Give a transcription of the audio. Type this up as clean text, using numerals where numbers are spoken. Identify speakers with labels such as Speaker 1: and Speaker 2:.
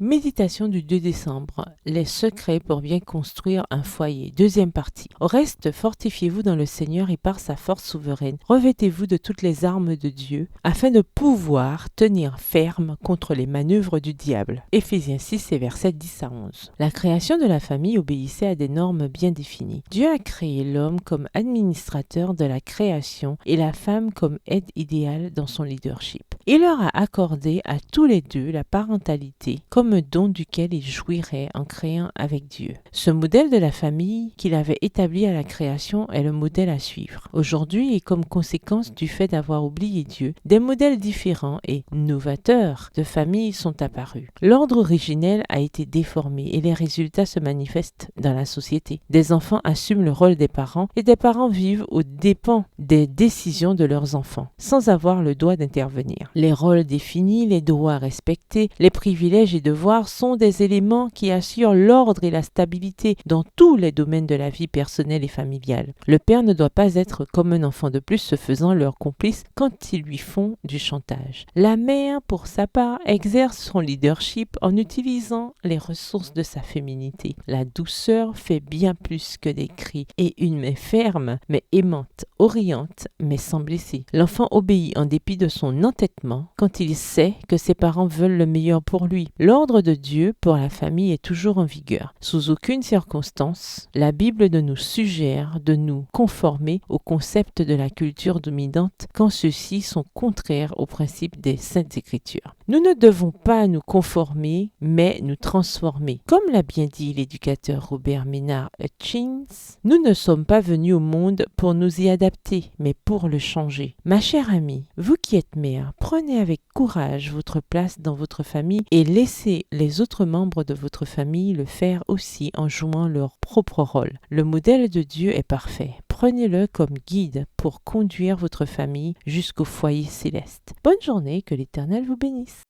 Speaker 1: Méditation du 2 décembre. Les secrets pour bien construire un foyer. Deuxième partie. Au reste, fortifiez-vous dans le Seigneur et par sa force souveraine. Revêtez-vous de toutes les armes de Dieu afin de pouvoir tenir ferme contre les manœuvres du diable. Éphésiens 6 et versets 10 à 11. La création de la famille obéissait à des normes bien définies. Dieu a créé l'homme comme administrateur de la création et la femme comme aide idéale dans son leadership. Il leur a accordé à tous les deux la parentalité comme un don duquel ils jouiraient en créant avec Dieu. Ce modèle de la famille qu'il avait établi à la création est le modèle à suivre. Aujourd'hui, et comme conséquence du fait d'avoir oublié Dieu, des modèles différents et novateurs de famille sont apparus. L'ordre originel a été déformé et les résultats se manifestent dans la société. Des enfants assument le rôle des parents et des parents vivent aux dépens des décisions de leurs enfants, sans avoir le droit d'intervenir. Les rôles définis, les droits respectés, les privilèges et devoirs sont des éléments qui assurent l'ordre et la stabilité dans tous les domaines de la vie personnelle et familiale. Le père ne doit pas être comme un enfant de plus se faisant leur complice quand ils lui font du chantage. La mère, pour sa part, exerce son leadership en utilisant les ressources de sa féminité. La douceur fait bien plus que des cris et une main ferme mais aimante, oriente mais sans blesser. L'enfant obéit en dépit de son entêtement quand il sait que ses parents veulent le meilleur pour lui. L'ordre de Dieu pour la famille est toujours en vigueur. Sous aucune circonstance, la Bible ne nous suggère de nous conformer au concept de la culture dominante quand ceux-ci sont contraires aux principes des Saintes Écritures. Nous ne devons pas nous conformer, mais nous transformer. Comme l'a bien dit l'éducateur Robert Maynard Hutchins, nous ne sommes pas venus au monde pour nous y adapter, mais pour le changer. Ma chère amie, vous qui êtes mère, prenez avec courage votre place dans votre famille et laissez les autres membres de votre famille le faire aussi en jouant leur propre rôle. Le modèle de Dieu est parfait. Prenez-le comme guide pour conduire votre famille jusqu'au foyer céleste. Bonne journée, que l'Éternel vous bénisse.